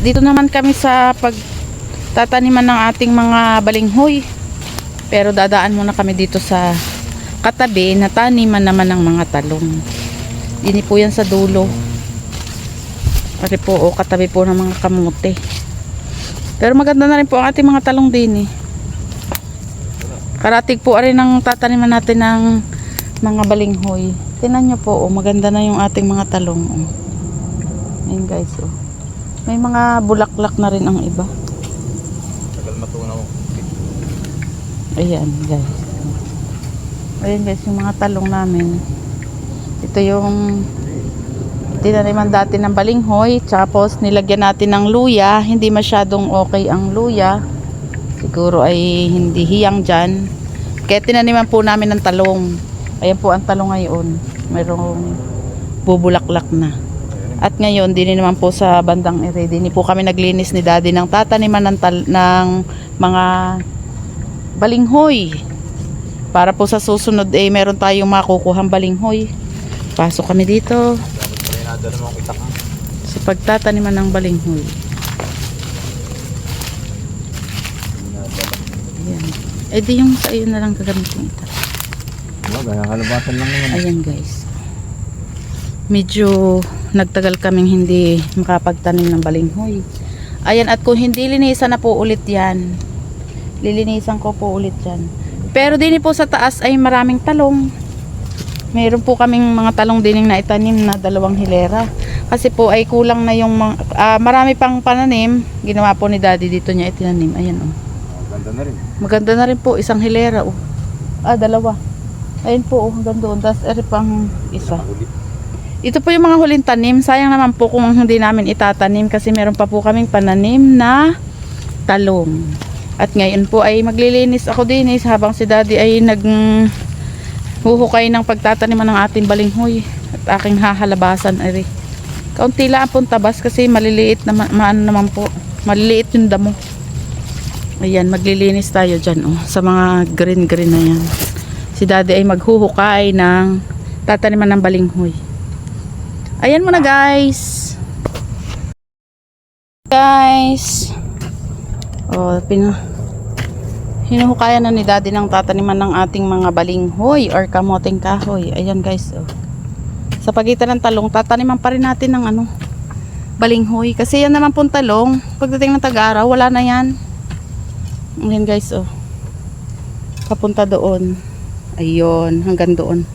dito naman kami sa pagtataniman ng ating mga balinghoy. Pero dadaan muna kami dito sa katabi na taniman naman ng mga talong. Dini po yan sa dulo. Pati po katabi po ng mga kamote. Pero maganda na rin po ang ating mga talong din eh. Karatig po rin ang tataniman natin ng mga balinghoy. Tingnan nyo po, maganda na yung ating mga talong. Ayan guys, may mga bulaklak na rin ang iba. Tagal matunaw. Ayan guys. Ayan guys, yung mga talong namin. Ito yung tinaniman dati ng balinghoy. Tapos nilagyan natin ng luya. Hindi masyadong okay ang luya. Siguro ay hindi hiyang dyan. Kaya tinaniman po namin ng talong. Ayan po ang talong ngayon. Mayroong bubulaklak na. At ngayon, din naman po sa bandang ere. Din po kami naglinis ni daddy ng tataniman ng mga balinghoy. Para po sa susunod meron tayong makukuhang balinghoy. Pasok kami dito sa pagtataniman ng balinghoy. Ayan. Di yung sa iyo na lang gagamitin ito. Kalabatan lang naman. Ayan guys. Medyo nagtagal kaming hindi makapagtanim ng balinghoy. Ayan, at kung hindi linisan na po ulit yan, lilinisan ko po ulit yan. Pero din po sa taas ay maraming talong. Meron po kaming mga talong din na itanim na 2 hilera. Kasi po ay kulang na yung marami pang pananim. Ginawa po ni daddy dito niya itinanim. Ayan Maganda na rin. Maganda na rin po, 1 hilera 2. Ayun po hanggang doon. Tapos pang isa. Ito po yung mga huling tanim. Sayang naman po kung hindi namin itatanim kasi meron pa po kaming pananim na talong. At ngayon po ay maglilinis ako din habang si daddy ay naghuhukay ng pagtataniman ng ating balinghoy at aking hahalabasan. Kaunti lang po tabas kasi maliliit naman po. Maliliit yung damo. Ayan, maglilinis tayo dyan sa mga green na yan. Si daddy ay maghuhukay ng tataniman ng balinghoy. Ayan muna guys. Hinuhukayan na ni daddy ng tataniman ng ating mga balinghoy or kamoteng kahoy. Ayan guys. Sa pagitan ng talong, tataniman pa rin natin ng balinghoy. Kasi yan naman pong talong. Pagdating ng tag-araw, wala na yan. Ayan guys. Papunta doon. Ayun, hanggang doon.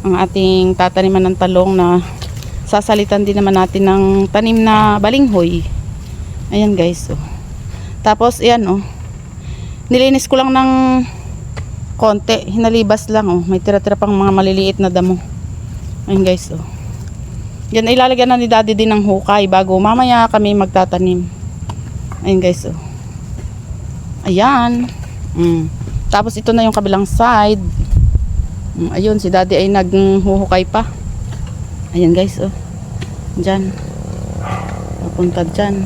Ang ating tataniman ng talong na sasalitan din naman natin ng tanim na balinghoy. Ayan guys. Tapos ayan nilinis ko lang ng konti, hinalibas lang may tira-tira pang mga maliliit na damo. Ayan guys. Yan ilalagyan na ni daddy din ng hukay bago mamaya kami magtatanim. Ayan guys. Ayan. Tapos ito na yung kabilang side. Ayun, si daddy ay naghuhukay pa. Ayan guys, dyan. Papunta dyan.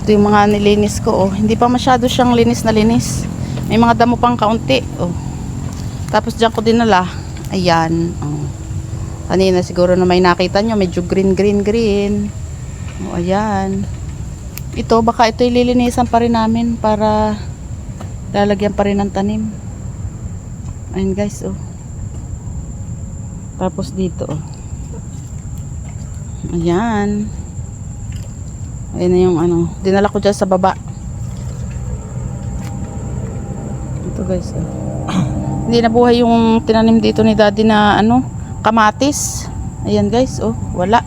Ito yung mga nilinis ko, Hindi pa masyado siyang linis na linis. May mga damo pang kaunti, Tapos dyan ko dinala. Ayan, Kanina siguro na may nakita nyo, medyo green. Ayan. Ito, baka ito ililinisan pa rin namin para lalagyan pa rin ng tanim. Ayan guys, Tapos dito, Ayan. Ayan na yung dinala ko dyan sa baba. Ito guys, Hindi na buhay yung tinanim dito ni daddy na kamatis. Ayan guys, wala.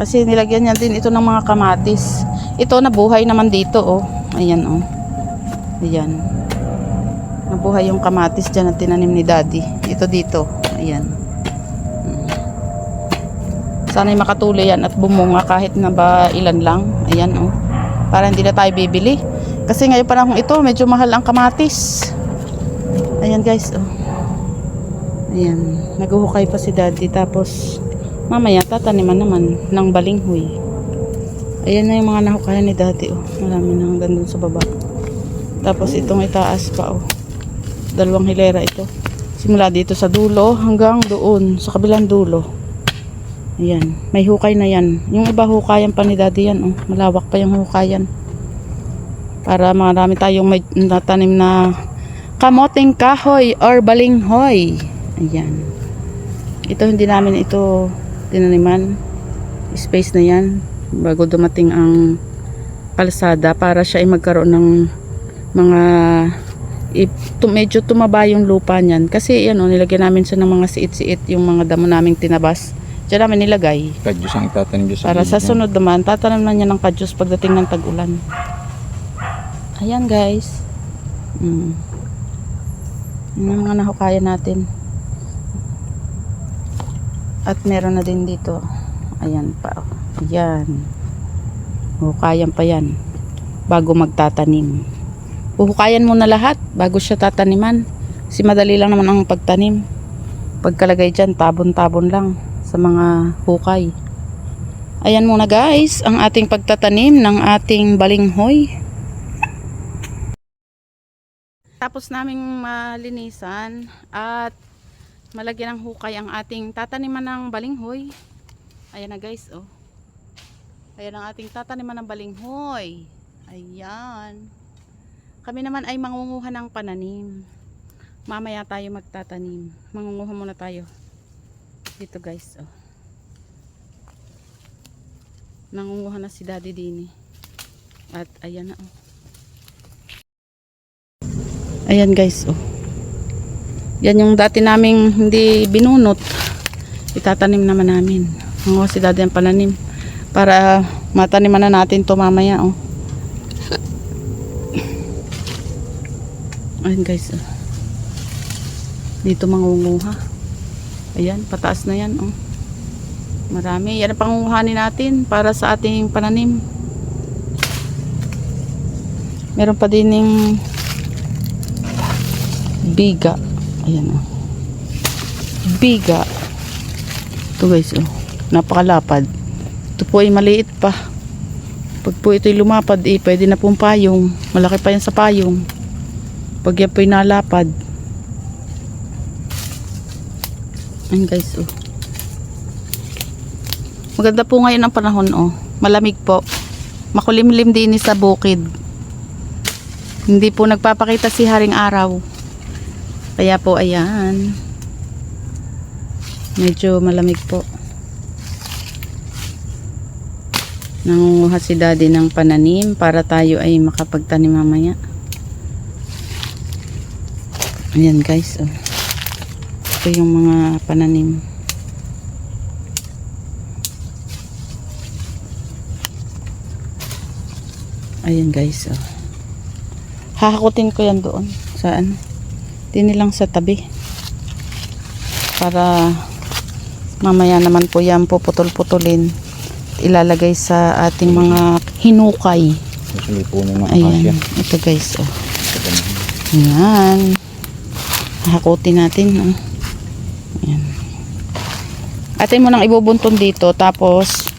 Kasi nilagyan niya din ito ng mga kamatis. Ito nabuhay naman dito, Ayan, Ayan. Nabuhay yung kamatis dyan na tinanim ni daddy. Ito dito. Ayan. Sana'y makatuloy yan at bumunga kahit na ba ilan lang. Ayan Para hindi na tayo bibili. Kasi ngayon panahon ito medyo mahal ang kamatis. Ayan guys Ayan. Naghuhukay pa si daddy. Tapos mamaya tataniman naman ng balinghoy. Ayan na yung mga nahukayan ni daddy Marami na hanggang dun sa baba. Tapos itong itaas pa 2 hilera ito. Simula dito sa dulo hanggang doon sa kabilang dulo. Ayan, may hukay na yan. Yung iba hukayan pa ni daddy yan. Oh. Malawak pa yung hukayan. Para marami tayong may natanim na kamoting kahoy or balinghoy. Ayan. Ito hindi namin ito tinaniman. Space na yan. Bago dumating ang kalsada para siya ay magkaroon ng mga medyo tumaba yung lupa niyan. Kasi yan o, nilagyan namin siya ng mga siit-siit yung mga damo naming tinabas. Diyan namin nilagay. Kadyos ang itatanim dyan sa Para sa gilid niya. sunod naman, tatanim na niya ng kadyos pagdating ng tag-ulan. Ayan guys. Yan ang mga nahukayan natin. At meron na din dito. Ayan pa. Ayan. Hukayan pa yan. Bago magtatanim. Huhukayan muna lahat bago siya tataniman. Kasi madali lang naman ang pagtanim. Pagkalagay dyan, tabon-tabon lang sa mga hukay. Ayan muna guys, ang ating pagtatanim ng ating balinghoy. Tapos naming malinisan at malagyan ng hukay ang ating tataniman ng balinghoy. Ayan na guys, oh. Ayan ang ating tataniman ng balinghoy. Ayan. Kami naman ay mangunguha ng pananim. Mamaya tayo magtatanim. Mangunguha muna tayo. Dito guys, oh. Nangunguha na si daddy din eh. At ayan na, oh. Ayan guys, oh. Yan yung dati naming hindi binunot. Itatanim naman namin. Mangunguha si daddy ang pananim. Para mataniman na natin to mamaya, oh. Ayan guys, oh. Dito mangunguha. Ayan, pataas na yan, oh. Marami. Yan ang pangunguhanin natin para sa ating pananim. Meron pa din yung biga. Ayan, oh. Biga. Ito guys, oh. Napakalapad. Ito po ay maliit pa. Pag po ito'y lumapad, pwede na pong payong. Malaki pa yan sa payong. Pag yan po'y nalapad. Ayan guys, oh. Maganda po ngayon ang panahon, oh. Malamig po. Makulimlim din sa bukid. Hindi po nagpapakita si haring araw. Kaya po, ayan. Medyo malamig po. Nangunguha si daddy ng pananim para tayo ay makapagtanim mamaya. Ayan guys, oh. Ito yung mga pananim. Ayan guys, oh. Hahakutin ko yan doon. Saan? Dini lang sa tabi. Para mamaya naman po yan puputol-putulin. Ilalagay sa ating mga hinukay. Susulipunin ng Ayan. akasya. Ito guys, oh. Ayan. Hahakutin natin, oh. Ayan. Atin mo nang ibubunton dito. Tapos,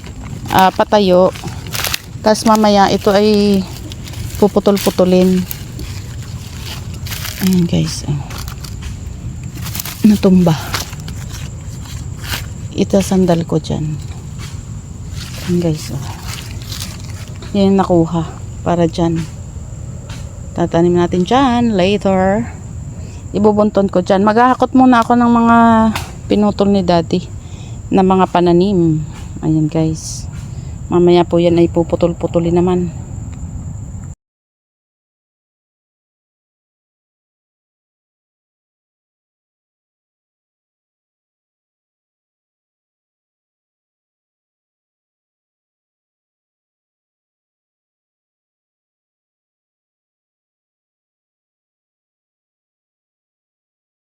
patayo. Tapos mamaya ito ay puputol-putulin. Ayan guys, oh. Natumba. Ito sandal ko dyan. Ayan guys, oh. Yan yung nakuha para dyan. Tatanim natin dyan later. Ibubunton ko dyan. Maghahakot muna ako ng mga pinutol ni daddy na mga pananim. Ayan guys. Mamaya po yan ay puputol-putulin naman.